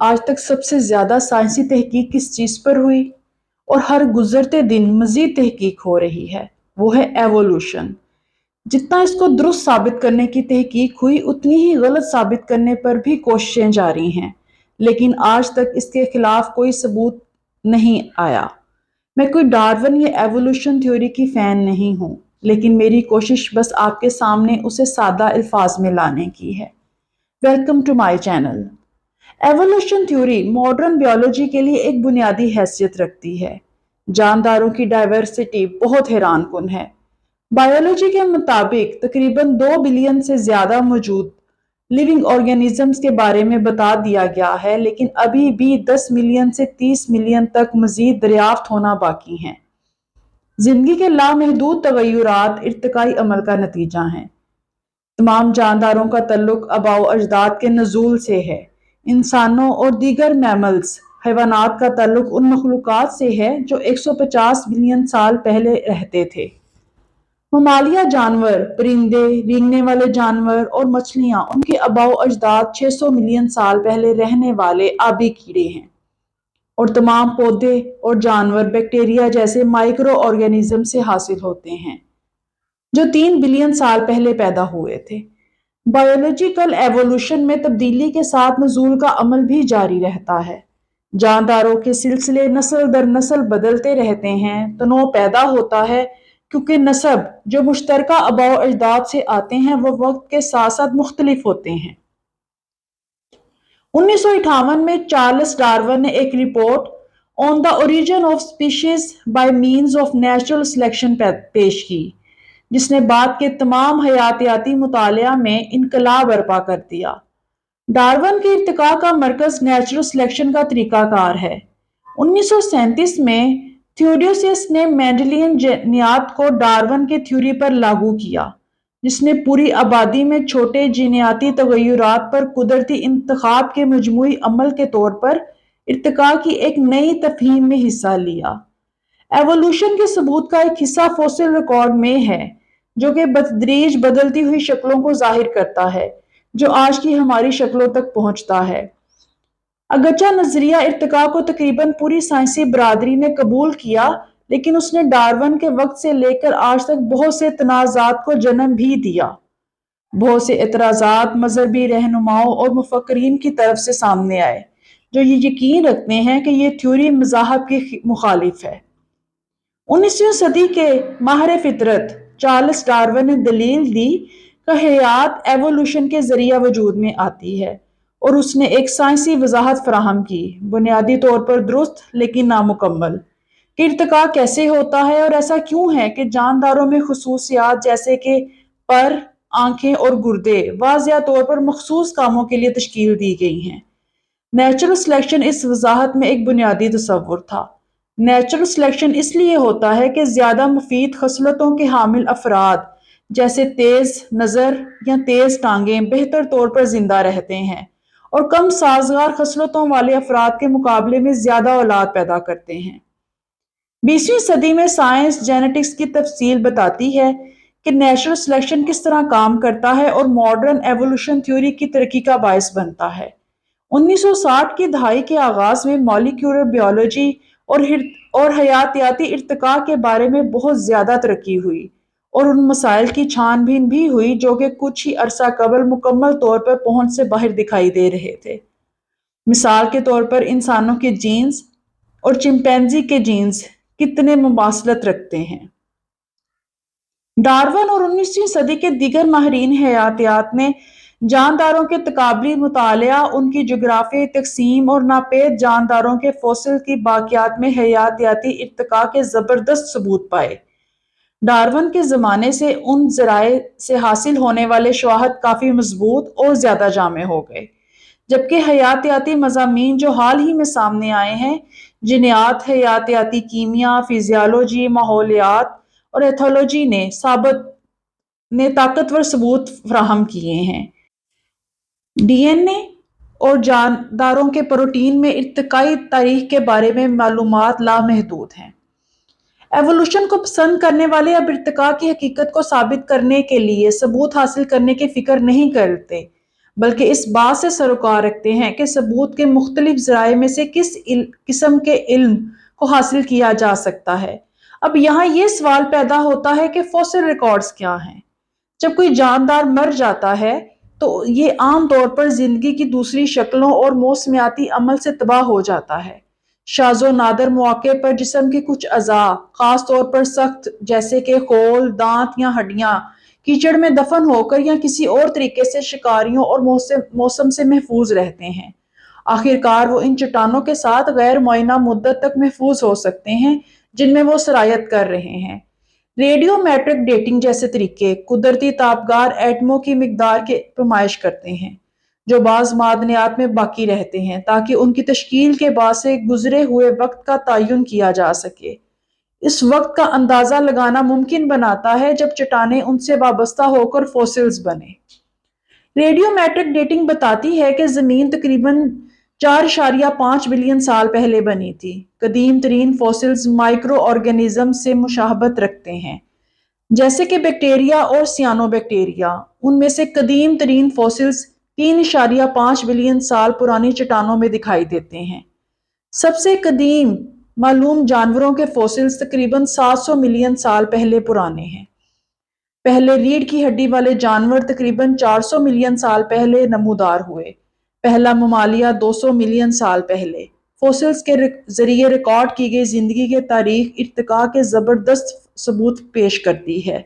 آج تک سب سے زیادہ سائنسی تحقیق کس چیز پر ہوئی اور ہر گزرتے دن مزید تحقیق ہو رہی ہے؟ وہ ہے ایوولوشن۔ جتنا اس کو درست ثابت کرنے کی تحقیق ہوئی اتنی ہی غلط ثابت کرنے پر بھی کوششیں جاری ہیں، لیکن آج تک اس کے خلاف کوئی ثبوت نہیں آیا۔ میں کوئی ڈارون یا ایوولوشن تھیوری کی فین نہیں ہوں، لیکن میری کوشش بس آپ کے سامنے اسے سادہ الفاظ میں لانے کی ہے۔ Welcome to my channel. Evolution theory modern biology کے لیے ایک بنیادی حیثیت رکھتی ہے۔ جانداروں کی ڈائیورسٹی بہت حیران کن ہے۔ بائیولوجی کے مطابق تقریباً 2 بلین سے زیادہ موجود لیونگ آرگینزمز کے بارے میں بتا دیا گیا ہے، لیکن ابھی بھی 10 ملین سے 30 ملین تک مزید دریافت ہونا باقی ہیں۔ زندگی کے لامحدود تغیرات ارتقائی عمل کا نتیجہ ہیں۔ تمام جانداروں کا تعلق آباء و اجداد کے نزول سے ہے۔ انسانوں اور دیگر میملز حیوانات کا تعلق ان مخلوقات سے ہے جو 150 ملین سال پہلے رہتے تھے۔ ممالیہ جانور، پرندے، رینگنے والے جانور اور مچھلیاں ان کے آباء و اجداد 600 ملین سال پہلے رہنے والے آبی کیڑے ہیں، اور تمام پودے اور جانور بیکٹیریا جیسے مائکرو آرگینزم سے حاصل ہوتے ہیں جو 3 بلین سال پہلے پیدا ہوئے تھے۔ بائیولوجیکل ایوولوشن میں تبدیلی کے ساتھ نزول کا عمل بھی جاری رہتا ہے۔ جانداروں کے سلسلے نسل در نسل بدلتے رہتے ہیں، تنوع پیدا ہوتا ہے کیونکہ نسب جو مشترکہ آباء و اجداد سے آتے ہیں وہ وقت کے ساتھ ساتھ مختلف ہوتے ہیں۔ 1958 میں چارلس ڈارون نے ایک report on the origin of species by means of natural selection پیش کی، جس نے بعد کے تمام حیاتیاتی مطالعہ میں انقلاب برپا کر دیا۔ ڈارون کے ارتقاء کا مرکز نیچرل سلیکشن کا طریقہ کار ہے۔ 1937 میں تھیوڈوسیس نے مینڈلین جینیات کو ڈارون کے تھیوری پر لاگو کیا، جس نے پوری آبادی میں چھوٹے جینیاتی تغیرات پر قدرتی انتخاب کے مجموعی عمل کے طور پر ارتقاء کی ایک نئی تفہیم میں حصہ لیا۔ ایوولوشن کے ثبوت کا ایک حصہ فوسل ریکارڈ میں ہے، جو کہ بتدریج بدلتی ہوئی شکلوں کو ظاہر کرتا ہے جو آج کی ہماری شکلوں تک پہنچتا ہے۔ اگرچہ نظریہ ارتقاء کو تقریباً پوری سائنسی برادری نے قبول کیا، لیکن اس نے ڈارون کے وقت سے لے کر آج تک بہت سے تنازعات کو جنم بھی دیا۔ بہت سے اعتراضات مذہبی رہنماؤں اور مفکرین کی طرف سے سامنے آئے جو یہ یقین رکھتے ہیں کہ یہ تھیوری مذاہب کے مخالف ہے۔ 19ویں صدی کے ماہر فطرت چارلس ڈارون نے دلیل دی کہ حیات ایوولوشن کے ذریعہ وجود میں آتی ہے، اور اس نے ایک سائنسی وضاحت فراہم کی، بنیادی طور پر درست لیکن نامکمل، کہ ارتقاء کیسے ہوتا ہے اور ایسا کیوں ہے کہ جانداروں میں خصوصیات جیسے کہ پر، آنکھیں اور گردے واضح طور پر مخصوص کاموں کے لیے تشکیل دی گئی ہیں۔ نیچرل سلیکشن اس وضاحت میں ایک بنیادی تصور تھا۔ نیچرل سلیکشن اس لیے ہوتا ہے کہ زیادہ مفید خصلتوں کے حامل افراد جیسے تیز نظر یا تیز ٹانگیں بہتر طور پر زندہ رہتے ہیں، اور کم سازگار خصلتوں والے افراد کے مقابلے میں زیادہ اولاد پیدا کرتے ہیں۔ 20ویں صدی میں سائنس جینیٹکس کی تفصیل بتاتی ہے کہ نیچرل سلیکشن کس طرح کام کرتا ہے اور ماڈرن ایوولوشن تھیوری کی ترقی کا باعث بنتا ہے۔ 1960 کی دہائی کے آغاز میں مالیکیولر بیولوجی اور حیاتیاتی ارتقاء کے بارے میں بہت زیادہ ترقی ہوئی، اور ان مسائل کی چھان بین بھی ہوئی جو کہ کچھ ہی عرصہ قبل مکمل طور پر پہنچ سے باہر دکھائی دے رہے تھے۔ مثال کے طور پر انسانوں کے جینز اور چمپینزی کے جینز کتنے مماثلت رکھتے ہیں۔ ڈارون اور 19ویں صدی کے دیگر ماہرین حیاتیات نے جانداروں کے تقابلی مطالعہ، ان کی جغرافیائی تقسیم اور ناپید جانداروں کے فوسل کی باقیات میں حیاتیاتی ارتقاء کے زبردست ثبوت پائے۔ ڈارون کے زمانے سے ان ذرائع سے حاصل ہونے والے شواہد کافی مضبوط اور زیادہ جامع ہو گئے، جبکہ حیاتیاتی مضامین جو حال ہی میں سامنے آئے ہیں، جینیات، حیاتیاتی کیمیا، فزیالوجی، ماحولیات اور ایتھولوجی نے طاقتور ثبوت فراہم کیے ہیں۔ ڈی این اے اور جانداروں کے پروٹین میں ارتقائی تاریخ کے بارے میں معلومات لامحدود ہیں۔ ایوولوشن کو پسند کرنے والے اب ارتقاء کی حقیقت کو ثابت کرنے کے لیے ثبوت حاصل کرنے کی فکر نہیں کرتے، بلکہ اس بات سے سروکار رکھتے ہیں کہ ثبوت کے مختلف ذرائع میں سے کس قسم کے علم کو حاصل کیا جا سکتا ہے۔ اب یہاں یہ سوال پیدا ہوتا ہے کہ فوسل ریکارڈز کیا ہیں؟ جب کوئی جاندار مر جاتا ہے تو یہ عام طور پر زندگی کی دوسری شکلوں اور موسمیاتی عمل سے تباہ ہو جاتا ہے۔ شاذ و نادر مواقع پر جسم کے کچھ اعضاء، خاص طور پر سخت جیسے کہ خول، دانت یا ہڈیاں، کیچڑ میں دفن ہو کر یا کسی اور طریقے سے شکاریوں اور موسم سے محفوظ رہتے ہیں۔ آخرکار وہ ان چٹانوں کے ساتھ غیر معینہ مدت تک محفوظ ہو سکتے ہیں جن میں وہ سرایت کر رہے ہیں۔ ریڈیو میٹرک ڈیٹنگ جیسے طریقے قدرتی تابگار ایٹموں کی مقدار کی پیمائش کرتے ہیں جو بعض معدنیات میں باقی رہتے ہیں تاکہ ان کی تشکیل کے بعد سے گزرے ہوئے وقت کا تعین کیا جا سکے۔ اس وقت کا اندازہ لگانا ممکن بناتا ہے جب چٹانیں ان سے وابستہ ہو کر فوسلز بنے۔ ریڈیو میٹرک ڈیٹنگ بتاتی ہے کہ زمین تقریباً 4.5 بلین سال پہلے بنی تھی۔ قدیم ترین فوسلز مائکرو آرگینزم سے مشابہت رکھتے ہیں جیسے کہ بیکٹیریا اور سیانو بیکٹیریا۔ ان میں سے قدیم ترین فوسلز 3.5 بلین سال پرانی چٹانوں میں دکھائی دیتے ہیں۔ سب سے قدیم معلوم جانوروں کے فوسلز تقریباً 700 ملین سال پہلے پرانے ہیں۔ پہلے ریڑھ کی ہڈی والے جانور تقریباً 400 ملین سال پہلے نمودار ہوئے۔ پہلا ممالیہ 200 ملین سال پہلے۔ فوسلز کے ذریعے ریکارڈ کی گئی زندگی کے تاریخ ارتقاء کے زبردست ثبوت پیش کرتی ہے۔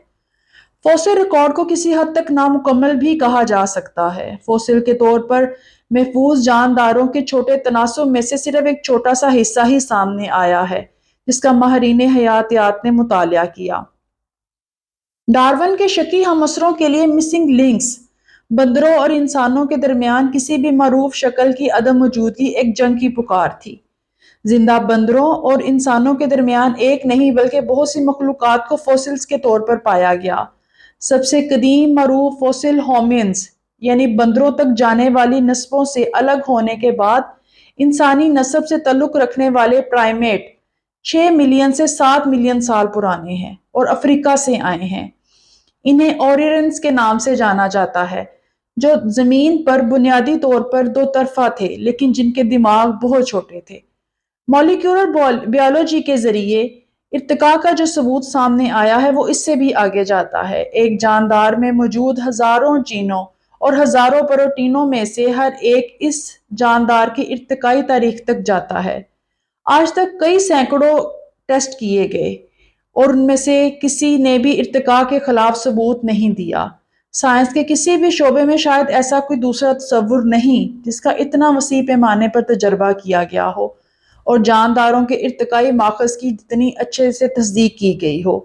فوسل ریکارڈ کو کسی حد تک نامکمل بھی کہا جا سکتا ہے۔ فوسل کے طور پر محفوظ جانداروں کے چھوٹے تناسب میں سے صرف ایک چھوٹا سا حصہ ہی سامنے آیا ہے جس کا ماہرین حیاتیات نے مطالعہ کیا۔ ڈارون کے شکی ہم عصروں کے لیے مسنگ لنکس، بندروں اور انسانوں کے درمیان کسی بھی معروف شکل کی عدم موجودگی ایک جنگ کی پکار تھی۔ زندہ بندروں اور انسانوں کے درمیان ایک نہیں بلکہ بہت سی مخلوقات کو فوسلز کے طور پر پایا گیا۔ سب سے قدیم معروف فوسل ہومنز یعنی بندروں تک جانے والی نسبوں سے الگ ہونے کے بعد انسانی نسب سے تعلق رکھنے والے پرائمیٹ 6 ملین سے 7 ملین سال پرانے ہیں اور افریقہ سے آئے ہیں۔ انہیں اوریرنس کے نام سے جانا جاتا ہے جو زمین پر بنیادی طور پر دو طرفہ تھے لیکن جن کے دماغ بہت چھوٹے تھے۔ مولیکولر بیالوجی کے ذریعے ارتقاء کا جو ثبوت سامنے آیا ہے وہ اس سے بھی آگے جاتا ہے۔ ایک جاندار میں موجود ہزاروں جینوں اور ہزاروں پروٹینوں میں سے ہر ایک اس جاندار کی ارتقائی تاریخ تک جاتا ہے۔ آج تک کئی سینکڑوں ٹیسٹ کیے گئے اور ان میں سے کسی نے بھی ارتقاء کے خلاف ثبوت نہیں دیا۔ سائنس کے کسی بھی شعبے میں شاید ایسا کوئی دوسرا تصور نہیں جس کا اتنا وسیع پیمانے پر تجربہ کیا گیا ہو اور جانداروں کے ارتقائی ماخذ کی جتنی اچھے سے تصدیق کی گئی ہو۔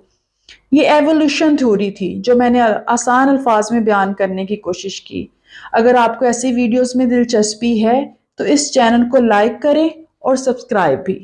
یہ ایوولوشن تھیوری تھی جو میں نے آسان الفاظ میں بیان کرنے کی کوشش کی۔ اگر آپ کو ایسی ویڈیوز میں دلچسپی ہے تو اس چینل کو لائک کریں اور سبسکرائب بھی۔